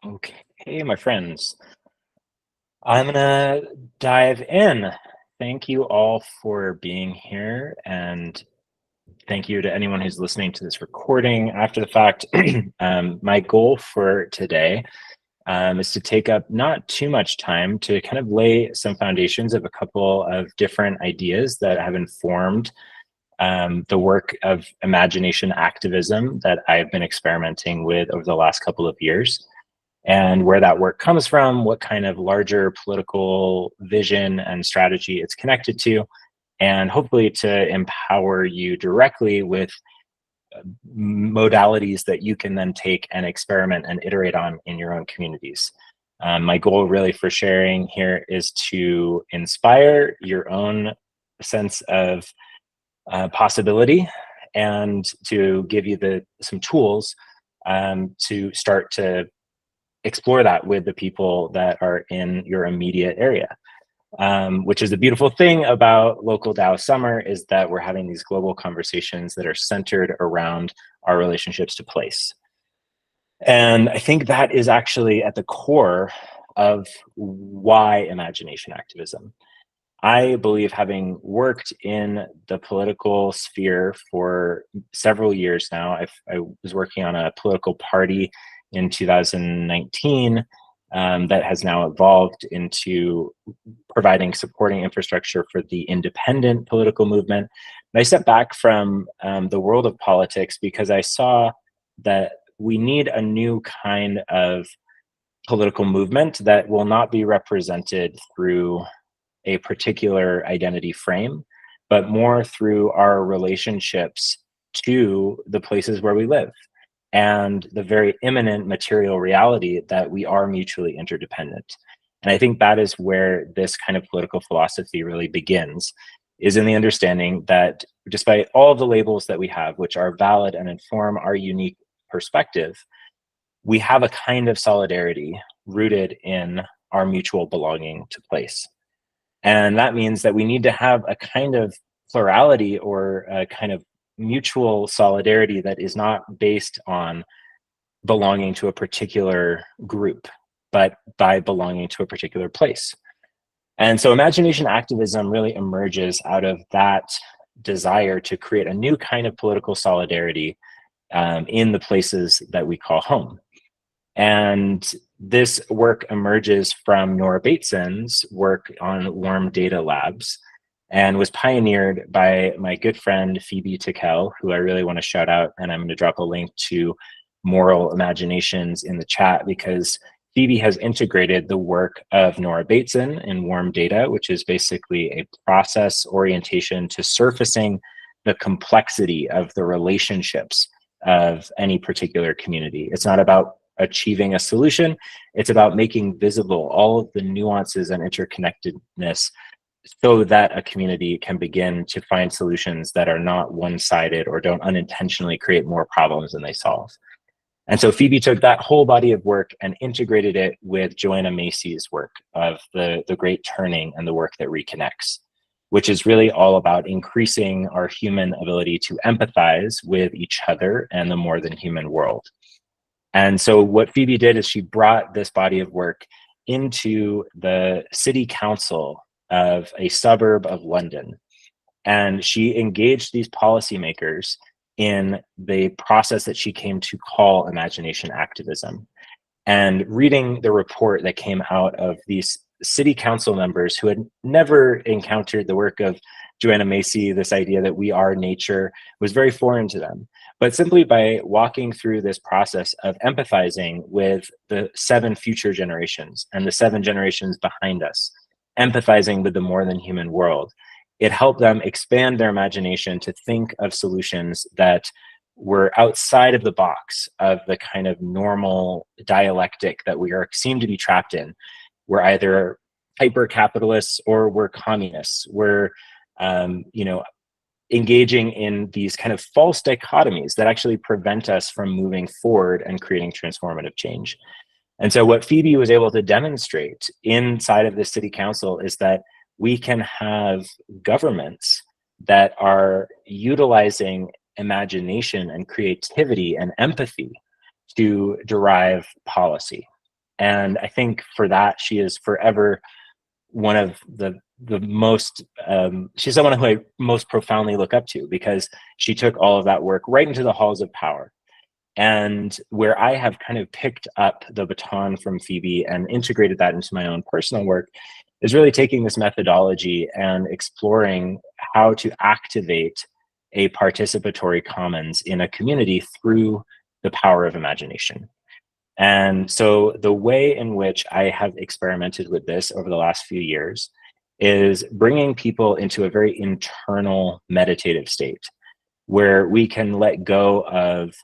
Okay, my friends, I'm gonna dive in. Thank you all for being here, and thank you to anyone who's listening to this recording after the fact. My goal for today is to take up not too much time to kind of lay some foundations of a couple of different ideas that have informed the work of imagination activism that I've been experimenting with over the last couple of years, and where that work comes from, what kind of larger political vision and strategy it's connected to, and hopefully to empower you directly with modalities that you can then take and experiment and iterate on in your own communities. My goal really for sharing here is to inspire your own sense of possibility and to give you some tools to start to explore that with the people that are in your immediate area. Which is the beautiful thing about local DAO summer, is that we're having these global conversations that are centered around our relationships to place. And I think that is actually at the core of why imagination activism. I believe, having worked in the political sphere for several years now, I was working on a political party in 2019 that has now evolved into providing supporting infrastructure for the independent political movement. And I stepped back from the world of politics because I saw that we need a new kind of political movement that will not be represented through a particular identity frame, but more through our relationships to the places where we live and the very imminent material reality that we are mutually interdependent. And I think that is where this kind of political philosophy really begins, is in the understanding that despite all of the labels that we have, which are valid and inform our unique perspective, we have a kind of solidarity rooted in our mutual belonging to place. And that means that we need to have a kind of plurality or a kind of mutual solidarity that is not based on belonging to a particular group, but by belonging to a particular place. And so imagination activism really emerges out of that desire to create a new kind of political solidarity in the places that we call home. And this work emerges from Nora Bateson's work on warm data labs, and was pioneered by my good friend Phoebe Tickell, who I really want to shout out. And I'm going to drop a link to Moral Imaginations in the chat, because Phoebe has integrated the work of Nora Bateson in warm data, which is basically a process orientation to surfacing the complexity of the relationships of any particular community. It's not about achieving a solution, it's about making visible all of the nuances and interconnectedness so that a community can begin to find solutions that are not one-sided or don't unintentionally create more problems than they solve. And so Phoebe took that whole body of work and integrated it with Joanna Macy's work of the Great Turning and the work that reconnects, which is really all about increasing our human ability to empathize with each other and the more than human world. And so what Phoebe did is she brought this body of work into the city council of a suburb of London. And she engaged these policymakers in the process that she came to call imagination activism. And reading the report that came out of these city council members who had never encountered the work of Joanna Macy, this idea that we are nature, was very foreign to them. But simply by walking through this process of empathizing with the 7 future generations and the 7 generations behind us, empathizing with the more than human world, it helped them expand their imagination to think of solutions that were outside of the box of the kind of normal dialectic that we seem to be trapped in. We're either hyper-capitalists or we're communists. We're engaging in these kind of false dichotomies that actually prevent us from moving forward and creating transformative change. And so what Phoebe was able to demonstrate inside of the city council is that we can have governments that are utilizing imagination and creativity and empathy to derive policy. And I think for that, she is forever one of the most, she's someone who I most profoundly look up to, because she took all of that work right into the halls of power. And where I have kind of picked up the baton from Phoebe and integrated that into my own personal work is really taking this methodology and exploring how to activate a participatory commons in a community through the power of imagination. And so the way in which I have experimented with this over the last few years is bringing people into a very internal meditative state where we can let go of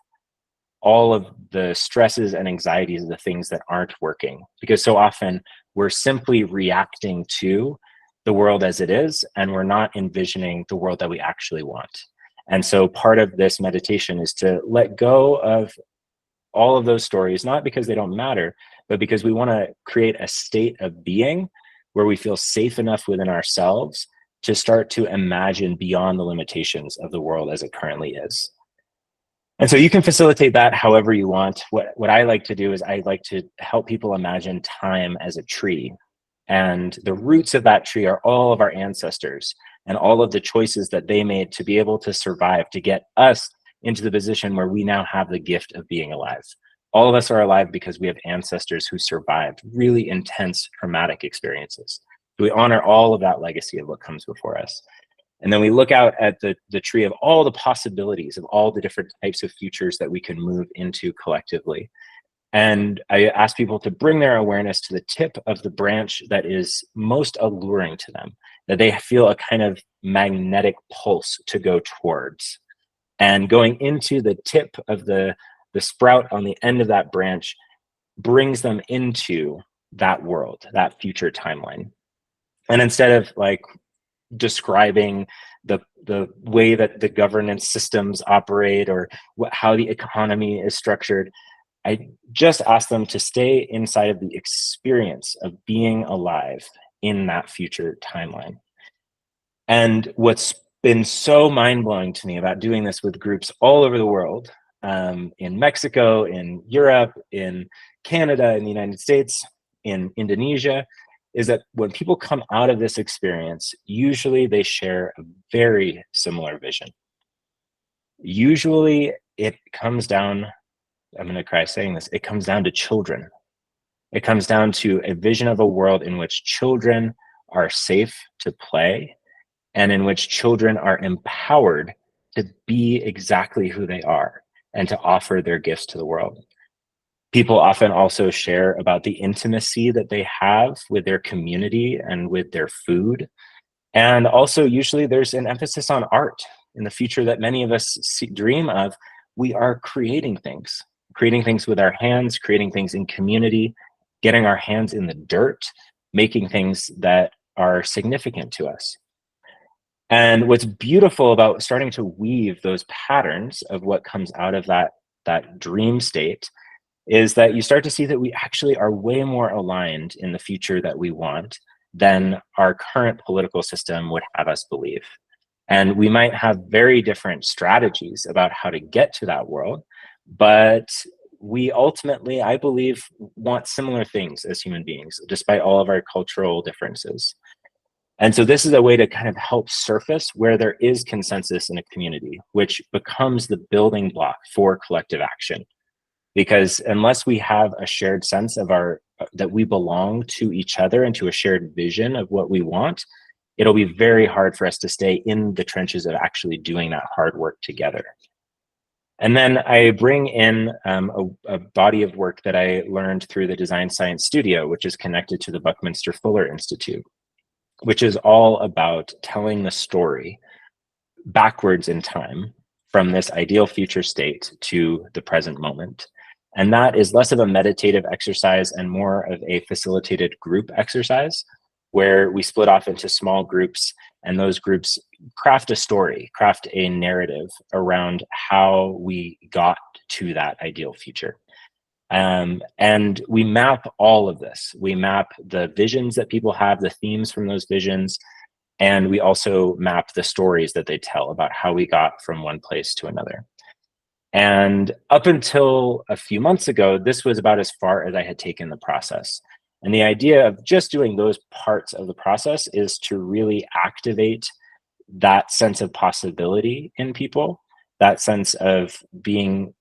all of the stresses and anxieties of the things that aren't working. Because so often we're simply reacting to the world as it is, and we're not envisioning the world that we actually want. And so part of this meditation is to let go of all of those stories, not because they don't matter, but because we want to create a state of being where we feel safe enough within ourselves to start to imagine beyond the limitations of the world as it currently is. And so you can facilitate that however you want. What I like to do is I like to help people imagine time as a tree. And the roots of that tree are all of our ancestors and all of the choices that they made to be able to survive, to get us into the position where we now have the gift of being alive. All of us are alive because we have ancestors who survived really intense traumatic experiences. So we honor all of that legacy of what comes before us. And then we look out at the tree of all the possibilities of all the different types of futures that we can move into collectively. And I ask people to bring their awareness to the tip of the branch that is most alluring to them, that they feel a kind of magnetic pulse to go towards. And going into the tip of the sprout on the end of that branch brings them into that world, that future timeline. And instead of like describing the way that the governance systems operate or how the economy is structured, I just ask them to stay inside of the experience of being alive in that future timeline. And what's been so mind-blowing to me about doing this with groups all over the world, in Mexico, in Europe, in Canada, in the United States, in Indonesia, is that when people come out of this experience, usually they share a very similar vision. Usually it comes down, I'm going to cry saying this, it comes down to children. It comes down to a vision of a world in which children are safe to play and in which children are empowered to be exactly who they are and to offer their gifts to the world. People often also share about the intimacy that they have with their community and with their food. And also usually there's an emphasis on art. In the future that many of us dream of, we are creating things with our hands, creating things in community, getting our hands in the dirt, making things that are significant to us. And what's beautiful about starting to weave those patterns of what comes out of that dream state is that you start to see that we actually are way more aligned in the future that we want than our current political system would have us believe. And we might have very different strategies about how to get to that world, but we ultimately, I believe, want similar things as human beings, despite all of our cultural differences. And so this is a way to kind of help surface where there is consensus in a community, which becomes the building block for collective action. Because unless we have a shared sense of that we belong to each other and to a shared vision of what we want, it'll be very hard for us to stay in the trenches of actually doing that hard work together. And then I bring in a body of work that I learned through the Design Science Studio, which is connected to the Buckminster Fuller Institute, which is all about telling the story backwards in time from this ideal future state to the present moment. And that is less of a meditative exercise and more of a facilitated group exercise where we split off into small groups, and those groups craft a story, craft a narrative around how we got to that ideal future. And we map all of this. We map the visions that people have, the themes from those visions, and we also map the stories that they tell about how we got from one place to another. And up until a few months ago, this was about as far as I had taken the process. And the idea of just doing those parts of the process is to really activate that sense of possibility in people, that sense of being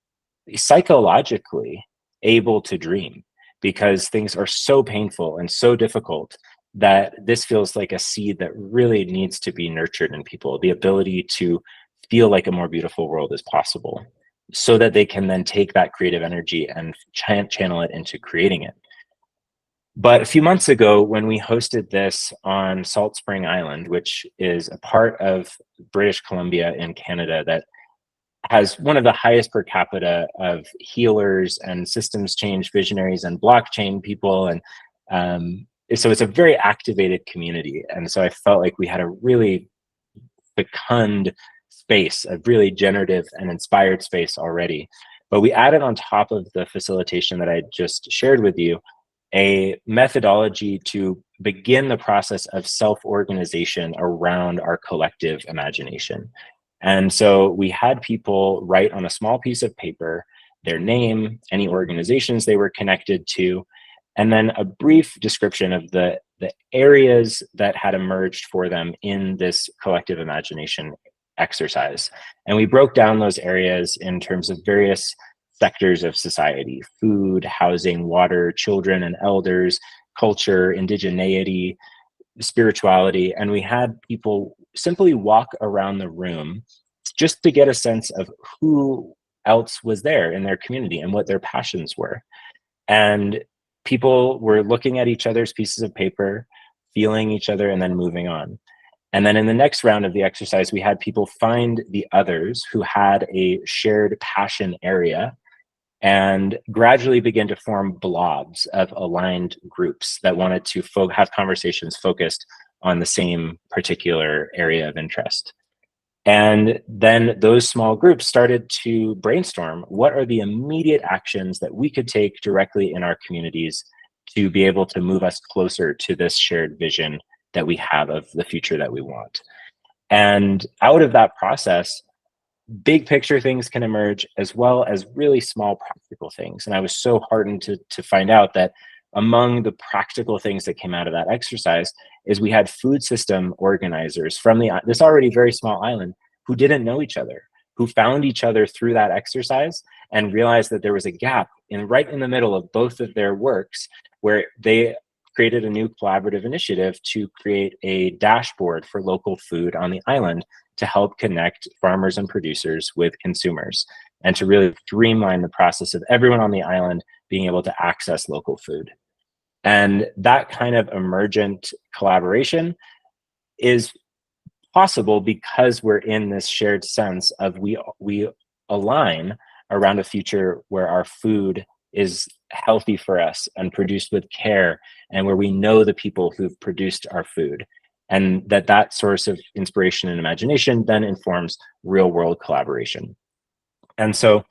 psychologically able to dream, because things are so painful and so difficult that this feels like a seed that really needs to be nurtured in people, the ability to feel like a more beautiful world is possible, so that they can then take that creative energy and channel it into creating it. But a few months ago, when we hosted this on Salt Spring Island, which is a part of British Columbia in Canada that has one of the highest per capita of healers and systems change visionaries and blockchain people. And so it's a very activated community. And so I felt like we had a really fecund space, a really generative and inspired space already. But we added on top of the facilitation that I just shared with you, a methodology to begin the process of self-organization around our collective imagination. And so we had people write on a small piece of paper their name, any organizations they were connected to, and then a brief description of the areas that had emerged for them in this collective imagination exercise. And we broke down those areas in terms of various sectors of society: food, housing, water, children and elders, culture, indigeneity, spirituality. And we had people simply walk around the room just to get a sense of who else was there in their community and what their passions were. And people were looking at each other's pieces of paper, feeling each other, and then moving on. And then in the next round of the exercise, we had people find the others who had a shared passion area and gradually begin to form blobs of aligned groups that wanted to have conversations focused on the same particular area of interest. And then those small groups started to brainstorm what are the immediate actions that we could take directly in our communities to be able to move us closer to this shared vision that we have of the future that we want. And out of that process, big picture things can emerge as well as really small practical things. And I was so heartened to find out that among the practical things that came out of that exercise is we had food system organizers from this already very small island who didn't know each other, who found each other through that exercise and realized that there was a gap right in the middle of both of their works, where they created a new collaborative initiative to create a dashboard for local food on the island to help connect farmers and producers with consumers, and to really streamline the process of everyone on the island being able to access local food. And that kind of emergent collaboration is possible because we're in this shared sense of we align around a future where our food is healthy for us and produced with care, and where we know the people who've produced our food, and that source of inspiration and imagination then informs real world collaboration. And so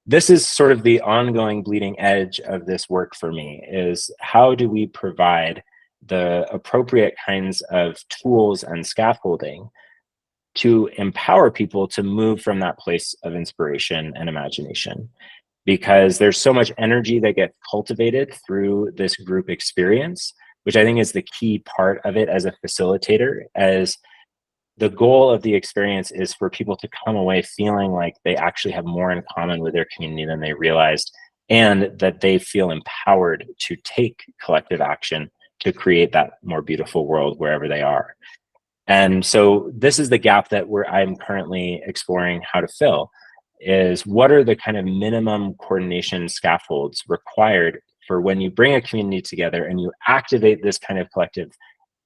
this is sort of the ongoing bleeding edge of this work for me, is how do we provide the appropriate kinds of tools and scaffolding to empower people to move from that place of inspiration and imagination? Because there's so much energy that gets cultivated through this group experience, which I think is the key part of it as a facilitator, as the goal of the experience is for people to come away feeling like they actually have more in common with their community than they realized, and that they feel empowered to take collective action to create that more beautiful world wherever they are. And so this is the gap that I'm currently exploring how to fill, is what are the kind of minimum coordination scaffolds required for when you bring a community together and you activate this kind of collective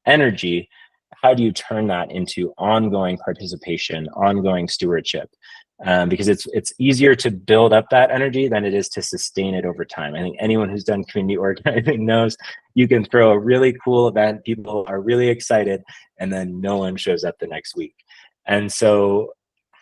energy. How do you turn that into ongoing participation, ongoing stewardship? Because it's easier to build up that energy than it is to sustain it over time. I think anyone who's done community organizing knows you can throw a really cool event, people are really excited, and then no one shows up the next week. And so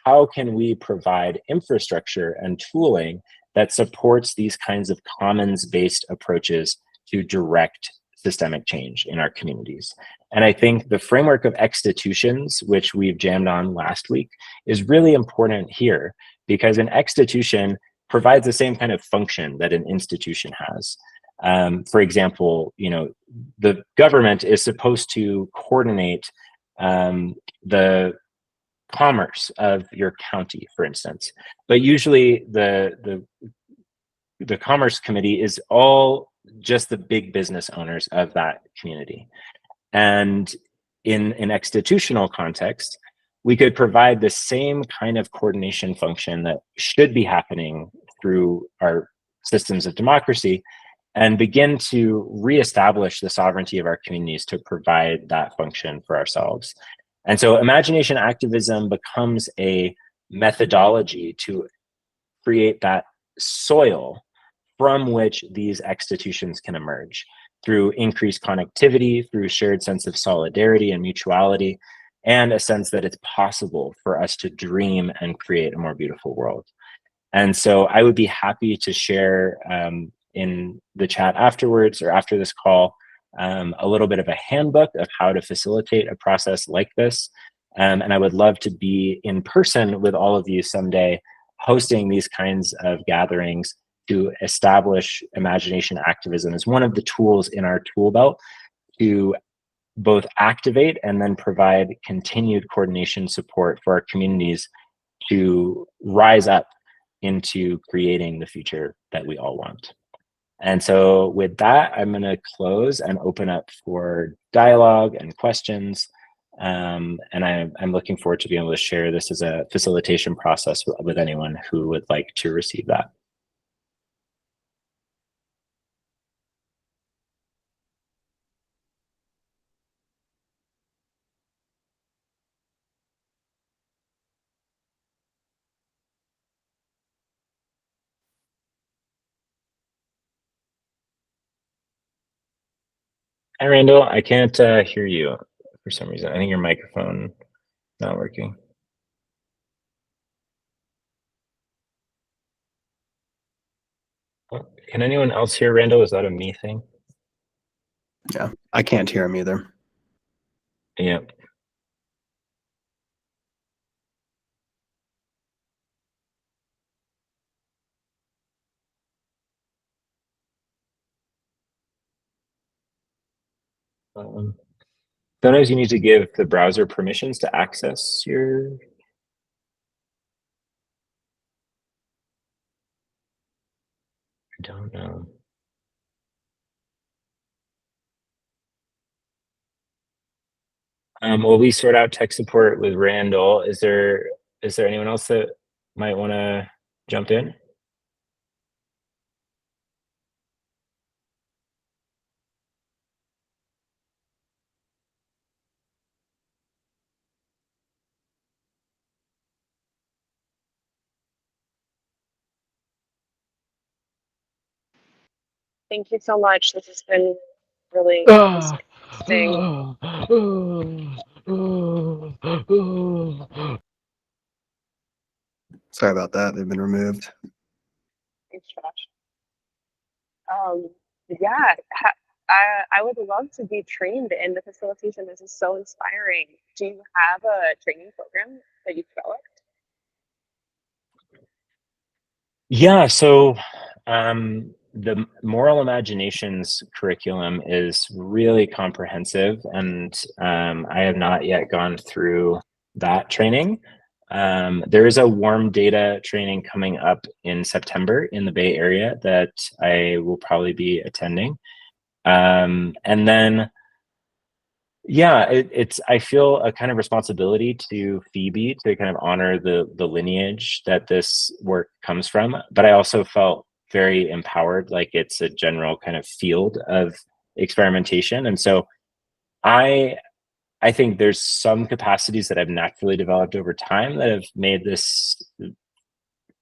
how can we provide infrastructure and tooling that supports these kinds of commons-based approaches to direct systemic change in our communities? And I think the framework of institutions, which we've jammed on last week, is really important here, because an institution provides the same kind of function that an institution has. For example, the government is supposed to coordinate the commerce of your county, for instance, but usually the commerce committee is all just the big business owners of that community. And in an institutional context, we could provide the same kind of coordination function that should be happening through our systems of democracy and begin to reestablish the sovereignty of our communities to provide that function for ourselves. And so imagination activism becomes a methodology to create that soil from which these institutions can emerge through increased connectivity, through shared sense of solidarity and mutuality, and a sense that it's possible for us to dream and create a more beautiful world. And so I would be happy to share in the chat afterwards or after this call a little bit of a handbook of how to facilitate a process like this. And I would love to be in person with all of you someday, hosting these kinds of gatherings to establish imagination activism as one of the tools in our tool belt to both activate and then provide continued coordination support for our communities to rise up into creating the future that we all want. And so with that, I'm going to close and open up for dialogue and questions. And I'm looking forward to being able to share this as a facilitation process with anyone who would like to receive that. Hi, Randall. I can't hear you for some reason. I think your microphone not working. Can anyone else hear Randall? Is that a me thing? Yeah, I can't hear him either. Yeah. Sometimes you need to give the browser permissions to access your. I don't know. Will we sort out tech support with Randall? Is there anyone else that might want to jump in? Thank you so much. This has been really interesting. Sorry about that. They've been removed. Thanks, Josh. Yeah, I would love to be trained in the facilitation. This is so inspiring. Do you have a training program that you've developed? Yeah, so the Moral Imaginations curriculum is really comprehensive, and I have not yet gone through that training. There is a warm data training coming up in September in the Bay Area that I will probably be attending. And then yeah, it's I feel a kind of responsibility to Phoebe to kind of honor the lineage that this work comes from, but I also felt very empowered, like it's a general kind of field of experimentation. And so I I think there's some capacities that I've naturally developed over time that have made this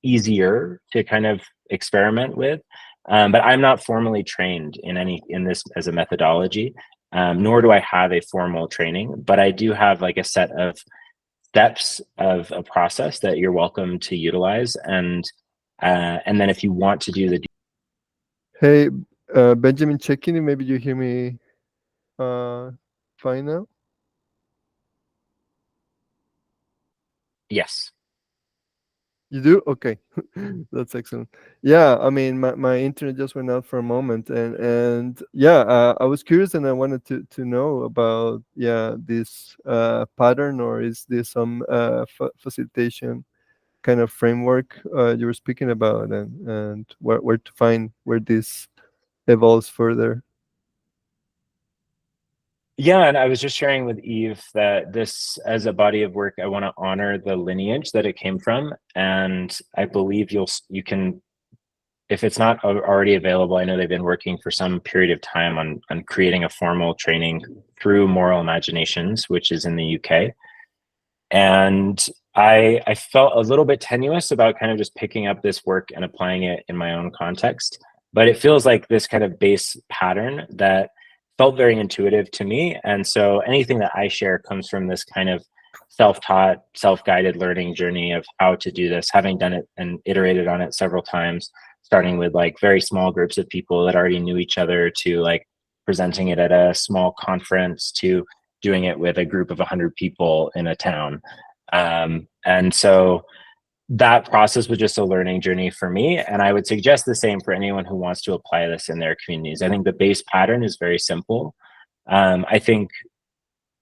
easier to kind of experiment with. But I'm not formally trained in this as a methodology, nor do I have a formal training, but I do have like a set of steps of a process that you're welcome to utilize. And then if you want to do the. Hey, Benjamin, check in. Maybe you hear me fine now? Yes. You do? Okay. That's excellent. Yeah, I mean, my internet just went out for a moment, and yeah, I was curious, and I wanted to know about, yeah, this pattern, or is this some facilitation kind of framework you were speaking about, and where to find where this evolves further. Yeah, and I was just sharing with Eve that this, as a body of work, I want to honor the lineage that it came from, and I believe you can, if it's not already available, I know they've been working for some period of time on creating a formal training through Moral Imaginations, which is in the UK. And I felt a little bit tenuous about kind of just picking up this work and applying it in my own context. But it feels like this kind of base pattern that felt very intuitive to me. And so anything that I share comes from this kind of self-taught, self-guided learning journey of how to do this, having done it and iterated on it several times, starting with like very small groups of people that already knew each other, to like presenting it at a small conference, to doing it with a group of 100 people in a town. And so that process was just a learning journey for me. And I would suggest the same for anyone who wants to apply this in their communities. I think the base pattern is very simple. I think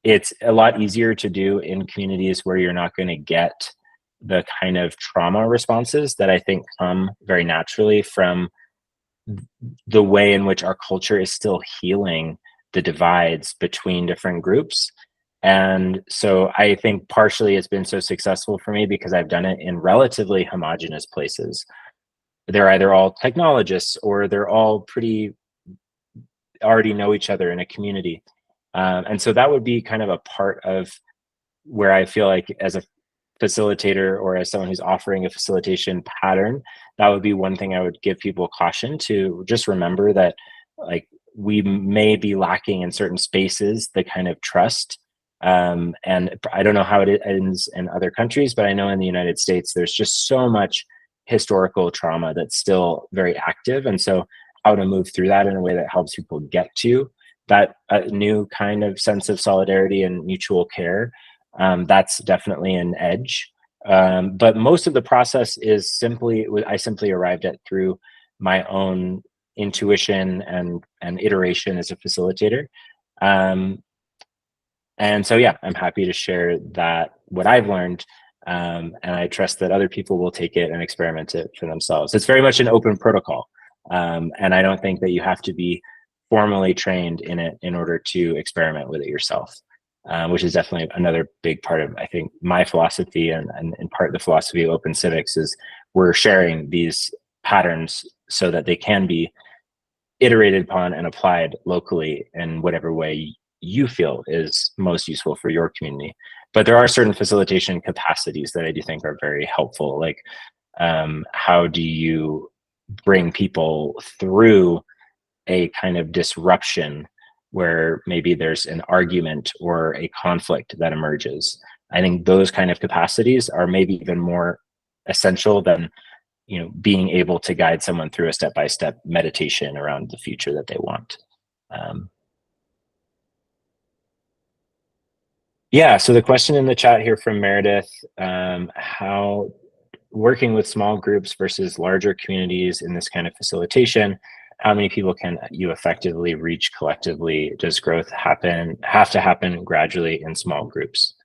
it's a lot easier to do in communities where you're not going to get the kind of trauma responses that I think come very naturally from the way in which our culture is still healing the divides between different groups. And so I think partially it's been so successful for me because I've done it in relatively homogenous places. They're either all technologists or they're all pretty already know each other in a community. And so that would be kind of a part of where I feel like as a facilitator or as someone who's offering a facilitation pattern, that would be one thing I would give people caution to just remember, that like we may be lacking in certain spaces the kind of trust. And I don't know how it ends in other countries, but I know in the United States, there's just so much historical trauma that's still very active. And so how to move through that in a way that helps people get to that new kind of sense of solidarity and mutual care. That's definitely an edge. But most of the process is I simply arrived at through my own intuition and iteration as a facilitator. And so, yeah, I'm happy to share that, what I've learned, and I trust that other people will take it and experiment it for themselves. It's very much an open protocol. And I don't think that you have to be formally trained in it in order to experiment with it yourself, which is definitely another big part of, I think, my philosophy and in part the philosophy of open civics is we're sharing these patterns so that they can be iterated upon and applied locally in whatever way you feel is most useful for your community. But there are certain facilitation capacities that I do think are very helpful. Like, how do you bring people through a kind of disruption where maybe there's an argument or a conflict that emerges? I think those kind of capacities are maybe even more essential than, being able to guide someone through a step-by-step meditation around the future that they want. Yeah, so the question in the chat here from Meredith, how working with small groups versus larger communities in this kind of facilitation, how many people can you effectively reach collectively? Does growth have to happen gradually in small groups?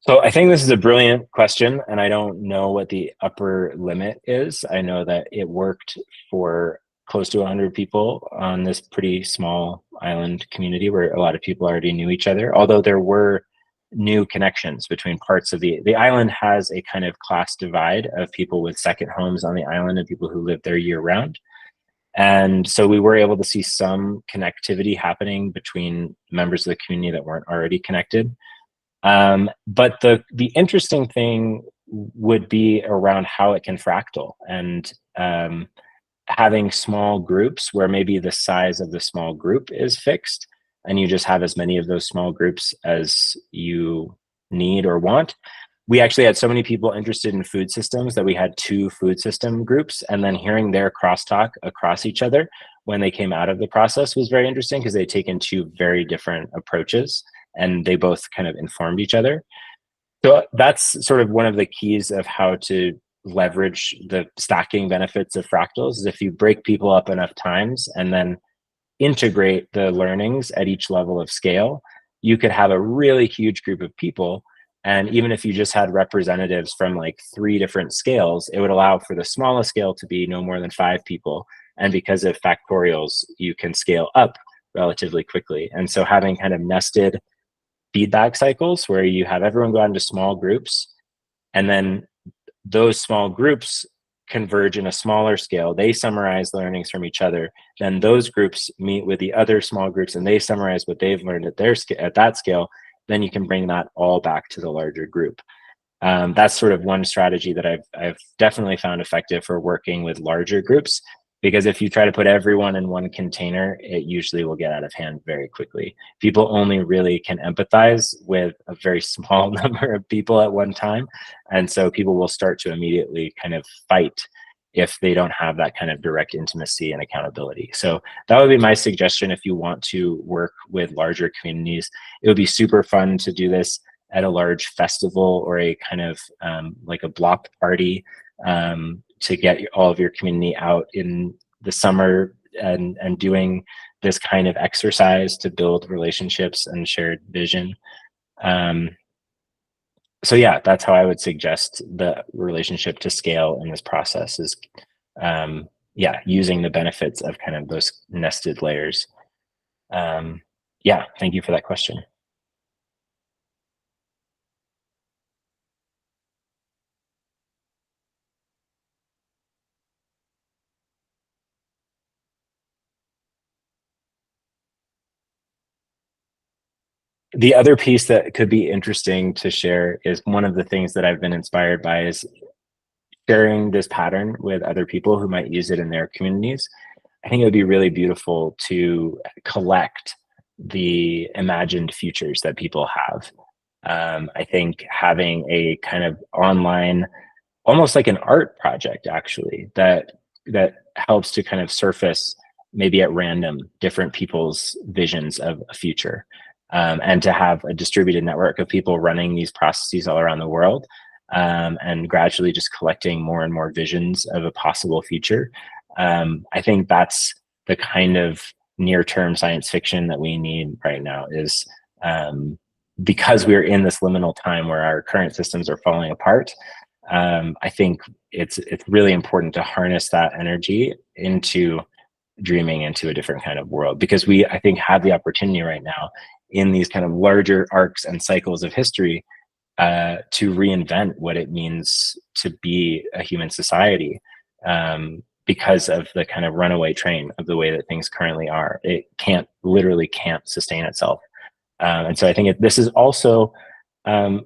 So I think this is a brilliant question, and I don't know what the upper limit is. I know that it worked for close to 100 people on this pretty small island community where a lot of people already knew each other, although there were new connections between parts of the island. Has a kind of class divide of people with second homes on the island and people who live there year round. And so we were able to see some connectivity happening between members of the community that weren't already connected. But the interesting thing would be around how it can fractal, and having small groups where maybe the size of the small group is fixed and you just have as many of those small groups as you need or want. We actually had so many people interested in food systems that we had 2 food system groups, and then hearing their crosstalk across each other when they came out of the process was very interesting because they'd taken 2 very different approaches and they both kind of informed each other. So that's sort of one of the keys of how to leverage the stacking benefits of fractals, is if you break people up enough times and then integrate the learnings at each level of scale, you could have a really huge group of people. And even if you just had representatives from like 3 different scales, it would allow for the smallest scale to be no more than 5 people. And because of factorials, you can scale up relatively quickly. And so having kind of nested feedback cycles where you have everyone go out into small groups, and then those small groups converge in a smaller scale. They summarize learnings from each other. Then those groups meet with the other small groups and they summarize what they've learned at that scale. Then you can bring that all back to the larger group. That's sort of one strategy that I've definitely found effective for working with larger groups, because if you try to put everyone in one container, it usually will get out of hand very quickly. People only really can empathize with a very small number of people at one time. And so people will start to immediately kind of fight if they don't have that kind of direct intimacy and accountability. So that would be my suggestion if you want to work with larger communities. It would be super fun to do this at a large festival or a kind of like a block party, to get all of your community out in the summer and doing this kind of exercise to build relationships and shared vision. So yeah, that's how I would suggest the relationship to scale in this process is, yeah, using the benefits of kind of those nested layers. Yeah, thank you for that question. The other piece that could be interesting to share is one of the things that I've been inspired by is sharing this pattern with other people who might use it in their communities. I think it would be really beautiful to collect the imagined futures that people have. I think having a kind of online, almost like an art project actually, that helps to kind of surface maybe at random different people's visions of a future, and to have a distributed network of people running these processes all around the world, and gradually just collecting more and more visions of a possible future. I think that's the kind of near-term science fiction that we need right now, is because we're in this liminal time where our current systems are falling apart. I think it's really important to harness that energy into dreaming into a different kind of world, because we, I think, have the opportunity right now in these kind of larger arcs and cycles of history, to reinvent what it means to be a human society, because of the kind of runaway train of the way that things currently are. It literally can't sustain itself. And so I think this is also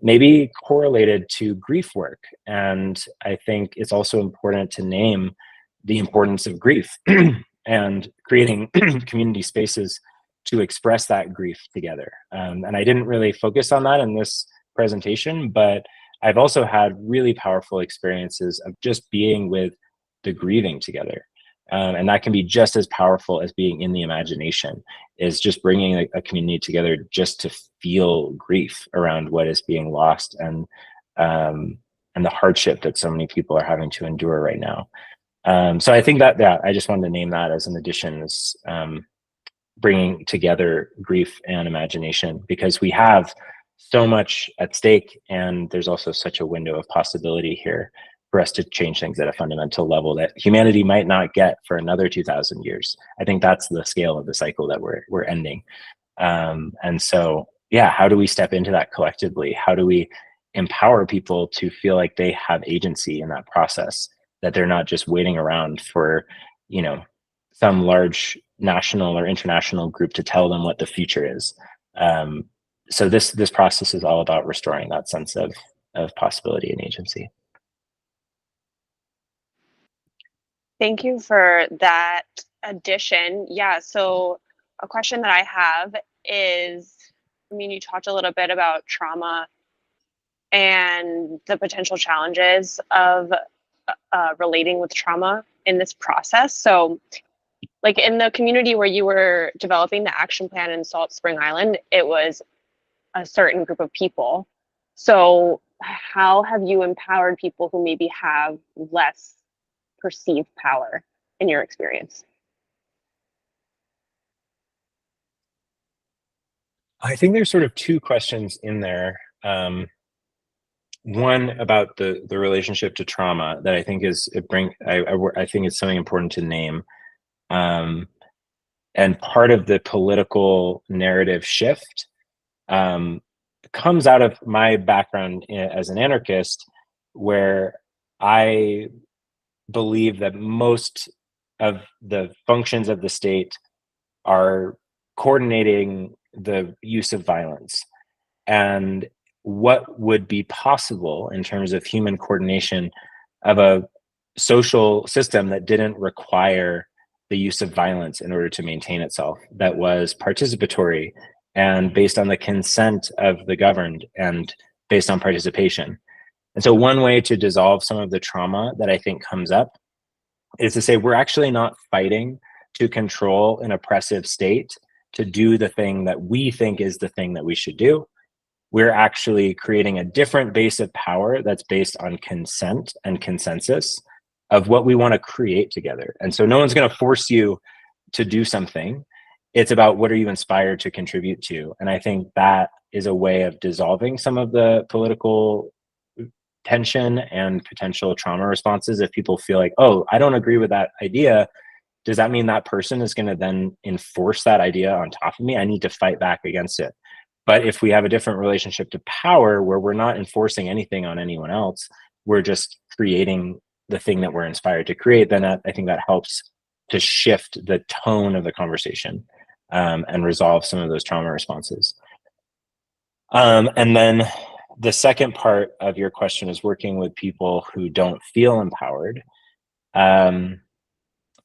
maybe correlated to grief work. And I think it's also important to name the importance of grief and creating community spaces to express that grief together. And I didn't really focus on that in this presentation, but I've also had really powerful experiences of just being with the grieving together. And that can be just as powerful as being in the imagination, is just bringing a community together just to feel grief around what is being lost, and the hardship that so many people are having to endure right now. So I think that, yeah, I just wanted to name that as an addition, is bringing together grief and imagination, because we have so much at stake, and there's also such a window of possibility here for us to change things at a fundamental level that humanity might not get for another 2,000 years. I think that's the scale of the cycle that we're ending. And so, yeah, how do we step into that collectively? How do we empower people to feel like they have agency in that process, that they're not just waiting around for, some large national or international group to tell them what the future is? So this process is all about restoring that sense of possibility and agency. Thank you for that addition. Yeah, so a question that I have is, you talked a little bit about trauma and the potential challenges of relating with trauma in this process. So, like in the community where you were developing the action plan in Salt Spring Island, it was a certain group of people. So how have you empowered people who maybe have less perceived power in your experience? I think there's sort of two questions in there. One about the relationship to trauma that I think is I think it's something important to name. And part of the political narrative shift comes out of my background as an anarchist, where I believe that most of the functions of the state are coordinating the use of violence. And what would be possible in terms of human coordination of a social system that didn't require the use of violence in order to maintain itself, that was participatory and based on the consent of the governed and based on participation. And so one way to dissolve some of the trauma that I think comes up is to say we're actually not fighting to control an oppressive state to do the thing that we think is the thing that we should do. We're actually creating a different base of power that's based on consent and consensus of what we want to create together. And so no one's going to force you to do something. It's about what are you inspired to contribute to. And I think that is a way of dissolving some of the political tension and potential trauma responses. If people feel like, oh, I don't agree with that idea, does that mean that person is going to then enforce that idea on top of me? I need to fight back against it. But if we have a different relationship to power where we're not enforcing anything on anyone else, we're just creating the thing that we're inspired to create, then I think that helps to shift the tone of the conversation and resolve some of those trauma responses. And then the second part of your question is working with people who don't feel empowered. And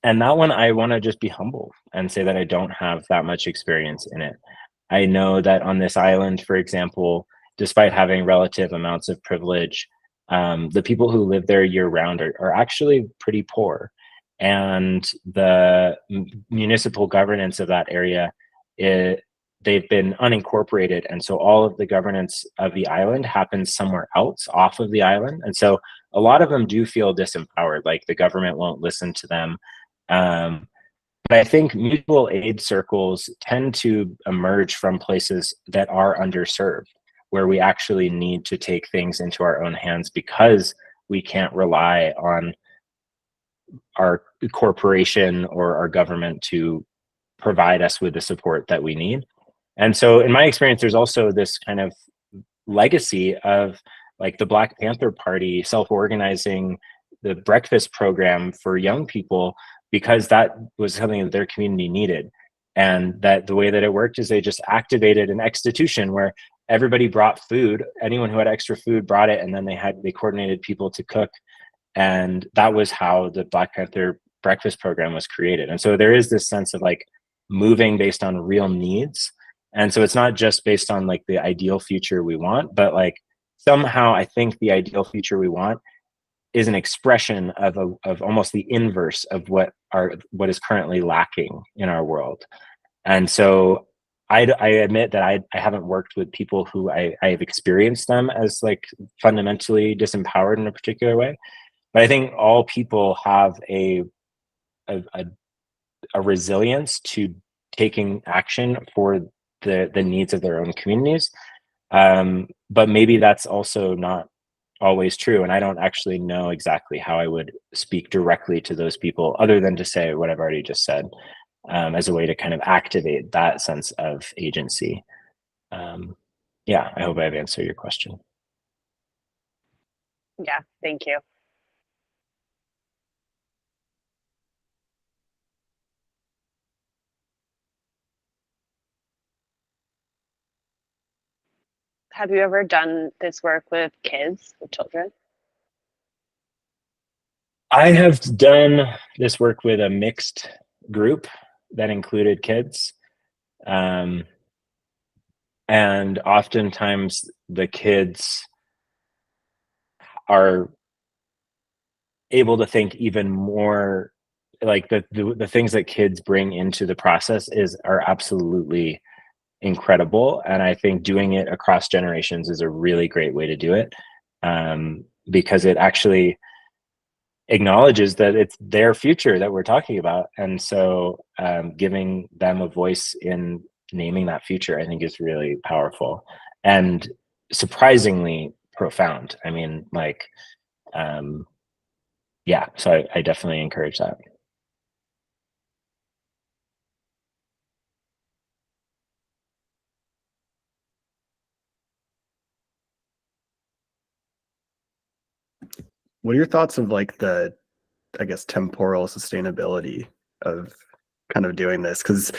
that one, I want to just be humble and say that I don't have that much experience in it. I know that on this island, for example, despite having relative amounts of privilege, the people who live there year round are actually pretty poor. And the municipal governance of that area, they've been unincorporated. And so all of the governance of the island happens somewhere else off of the island. And so a lot of them do feel disempowered, like the government won't listen to them. But I think mutual aid circles tend to emerge from places that are underserved, where we actually need to take things into our own hands because we can't rely on our corporation or our government to provide us with the support that we need. And so in my experience, there's also this kind of legacy of like the Black Panther Party self-organizing the breakfast program for young people, because that was something that their community needed. And that the way that it worked is they just activated an institution where everybody brought food. Anyone who had extra food brought it, and then they coordinated people to cook. And that was how the Black Panther breakfast program was created. And so there is this sense of like moving based on real needs. And so it's not just based on like the ideal future we want, but like somehow I think the ideal future we want is an expression of almost the inverse of what is currently lacking in our world. And so I admit that I haven't worked with people who I have experienced them as like fundamentally disempowered in a particular way. But I think all people have a resilience to taking action for the needs of their own communities. But maybe that's also not always true. And I don't actually know exactly how I would speak directly to those people other than to say what I've already just said, as a way to kind of activate that sense of agency. Yeah, I hope I've answered your question. Yeah, thank you. Have you ever done this work with kids, with children? I have done this work with a mixed group that included kids. And oftentimes the kids are able to think even more, like the things that kids bring into the process are absolutely incredible. And I think doing it across generations is a really great way to do it. because it actually acknowledges that it's their future that we're talking about. And so giving them a voice in naming that future, I think, is really powerful and surprisingly profound. I mean, like, yeah, so I definitely encourage that. What are your thoughts of like the, I guess, temporal sustainability of kind of doing this? Because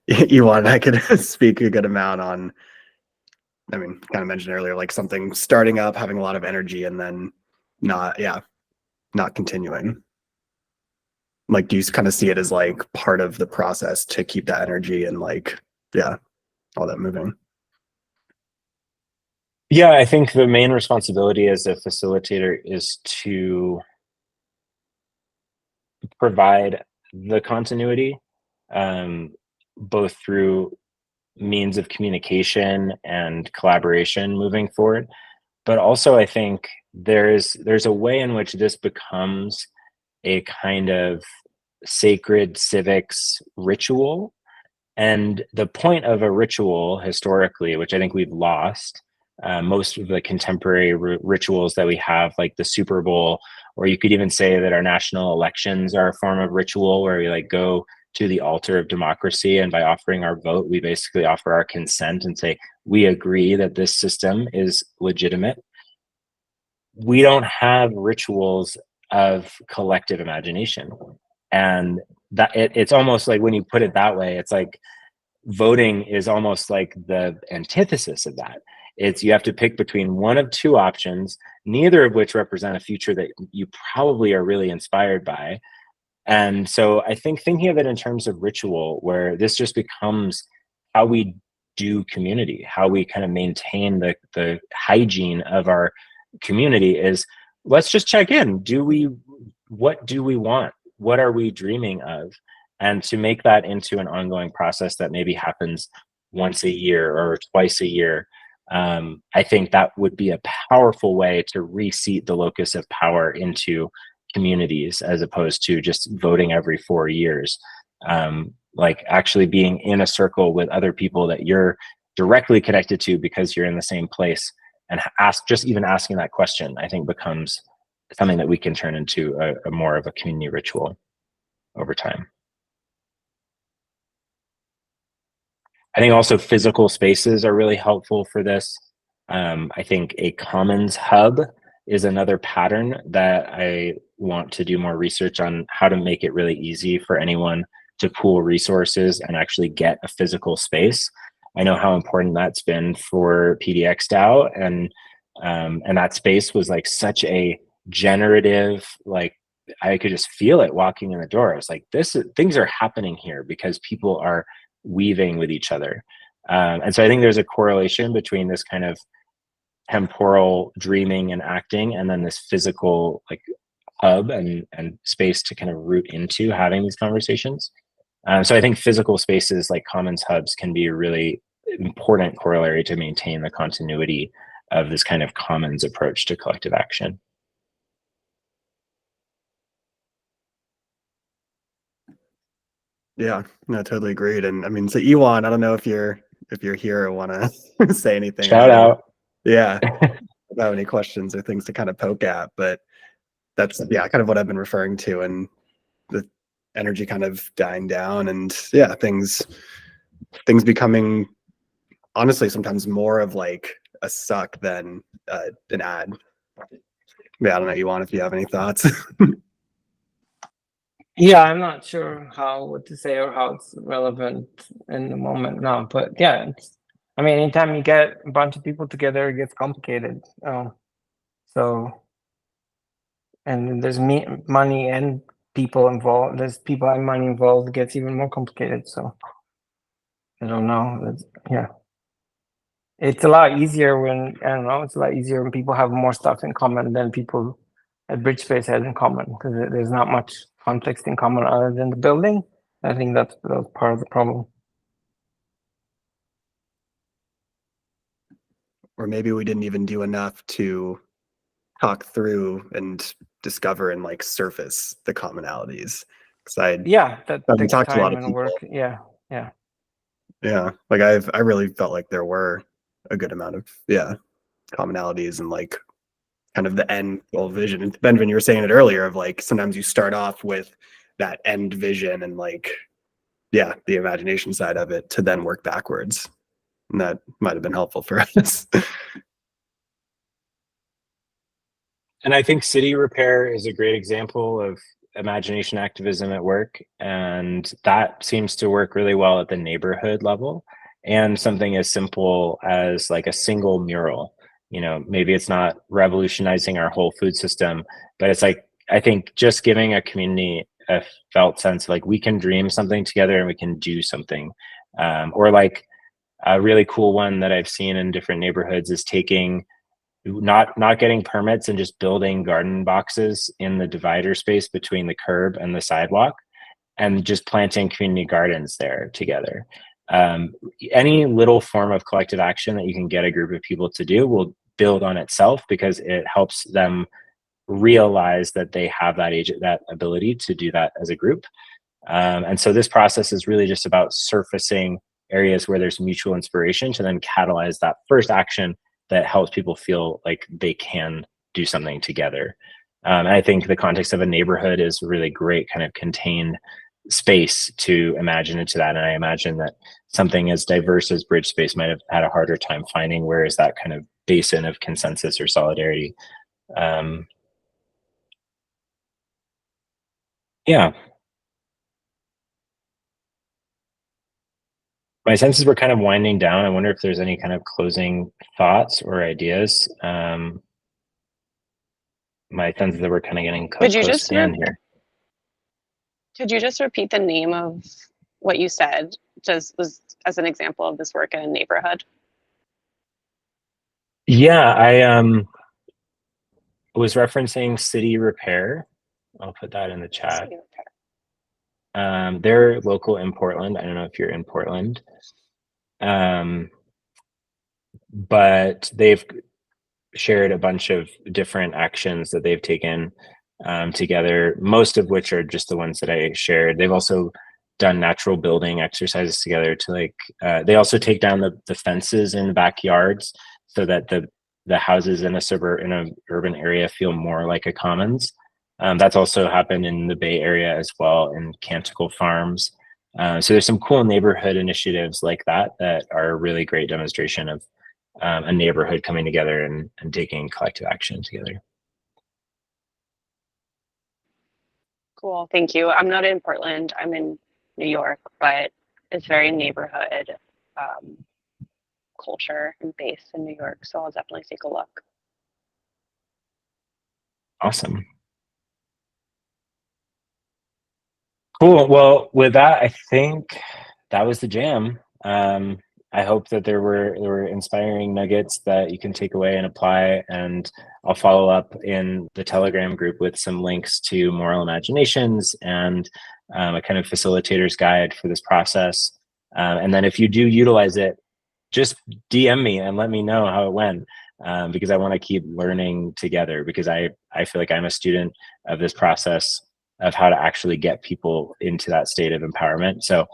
Elon and I could speak a good amount on, I mean, kind of mentioned earlier, like something starting up, having a lot of energy, and then not continuing. Like, do you kind of see it as like part of the process to keep that energy and like, yeah, all that moving? Yeah, I think the main responsibility as a facilitator is to provide the continuity, both through means of communication and collaboration moving forward. But also, I think there's a way in which this becomes a kind of sacred civics ritual. And the point of a ritual historically, which I think we've lost, most of the contemporary rituals that we have, like the Super Bowl, or you could even say that our national elections are a form of ritual where we like go to the altar of democracy, and by offering our vote, we basically offer our consent and say, we agree that this system is legitimate. We don't have rituals of collective imagination. And that it's almost like, when you put it that way, it's like voting is almost like the antithesis of that. It's, you have to pick between one of two options, neither of which represent a future that you probably are really inspired by. And so I think thinking of it in terms of ritual, where this just becomes how we do community, how we kind of maintain the hygiene of our community, is let's just check in. What do we want? What are we dreaming of? And to make that into an ongoing process that maybe happens once a year or twice a year, I think that would be a powerful way to reseat the locus of power into communities, as opposed to just voting every 4 years. Like actually being in a circle with other people that you're directly connected to because you're in the same place, and even asking that question, I think, becomes something that we can turn into a more of a community ritual over time. I think also physical spaces are really helpful for this. I think a commons hub is another pattern that I want to do more research on, how to make it really easy for anyone to pool resources and actually get a physical space. I know how important that's been for PDX DAO, and that space was like such a generative, like I could just feel it walking in the door. I was like, things are happening here because people are weaving with each other. And so I think there's a correlation between this kind of temporal dreaming and acting, and then this physical like hub and space to kind of root into having these conversations. So I think physical spaces like commons hubs can be a really important corollary to maintain the continuity of this kind of commons approach to collective action. Yeah, no, totally agreed. And I mean, so Ewan, I don't know if you're here or want to say anything. Shout out. Yeah, if I have any questions or things to kind of poke at, but that's, yeah, kind of what I've been referring to, and the energy kind of dying down, and yeah, things becoming honestly sometimes more of like a suck than an ad. Yeah, I don't know, Ewan, if you have any thoughts. Yeah, I'm not sure what to say or how it's relevant in the moment now, but yeah, I mean, anytime you get a bunch of people together, it gets complicated. So, and there's money and people involved. There's people and money involved. It gets even more complicated. So, I don't know. Yeah, it's a lot easier when, I don't know. It's a lot easier when people have more stuff in common than people at BridgeSpace has in common, because there's not much context in common other than the building. I think that's part of the problem. Or maybe we didn't even do enough to talk through and discover and like surface the commonalities. Because I Yeah, that haven't takes talked to a lot time of and people. work. Yeah, yeah. Yeah, like I really felt like there were a good amount of commonalities and like kind of the end goal vision. And Benjamin, you were saying it earlier of like sometimes you start off with that end vision and like the imagination side of it to then work backwards. And that might have been helpful for us. And I think city repair is a great example of imagination activism at work. And that seems to work really well at the neighborhood level. And something as simple as like a single mural. You know, maybe it's not revolutionizing our whole food system, but it's like, I think just giving a community a felt sense of like we can dream something together and we can do something. Or like a really cool one that I've seen in different neighborhoods is taking not getting permits and just building garden boxes in the divider space between the curb and the sidewalk and just planting community gardens there together. Any little form of collective action that you can get a group of people to do will build on itself because it helps them realize that they have that ability to do that as a group. And so this process is really just about surfacing areas where there's mutual inspiration to then catalyze that first action that helps people feel like they can do something together. And I think the context of a neighborhood is a really great kind of contained space to imagine into that. And I imagine that something as diverse as bridge space might have had a harder time finding where is that kind of basin of consensus or solidarity. Yeah. My sense is we're kind of winding down. I wonder if there's any kind of closing thoughts or ideas. My sense is that we're kind of getting Could you close just to the end here. Could you just repeat the name of what you said? Just was as an example of this work in a neighborhood. Yeah, I was referencing City Repair. I'll put that in the chat. They're local in Portland. I don't know if you're in Portland. But they've shared a bunch of different actions that they've taken together, most of which are just the ones that I shared. They've also done natural building exercises together to like, they also take down the fences in the backyards so that the houses in a urban area feel more like a commons. That's also happened in the Bay Area as well in Canticle Farms. So there's some cool neighborhood initiatives like that that are a really great demonstration of a neighborhood coming together and taking collective action together. Cool, thank you. I'm not in Portland, I'm in New York, but it's very neighborhood culture and based in New York, so I'll definitely take a look. Awesome. Cool. Well, with that, I think that was the jam. I hope that there were inspiring nuggets that you can take away and apply. And I'll follow up in the Telegram group with some links to Moral Imaginations and a kind of facilitator's guide for this process. And then if you do utilize it, just DM me and let me know how it went. Because I want to keep learning together, because I feel like I'm a student of this process of how to actually get people into that state of empowerment. So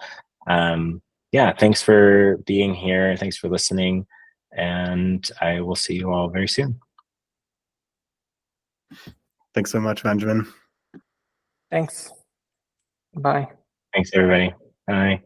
yeah, thanks for being here. Thanks for listening. And I will see you all very soon. Thanks so much, Benjamin. Thanks. Bye. Thanks, everybody. Bye.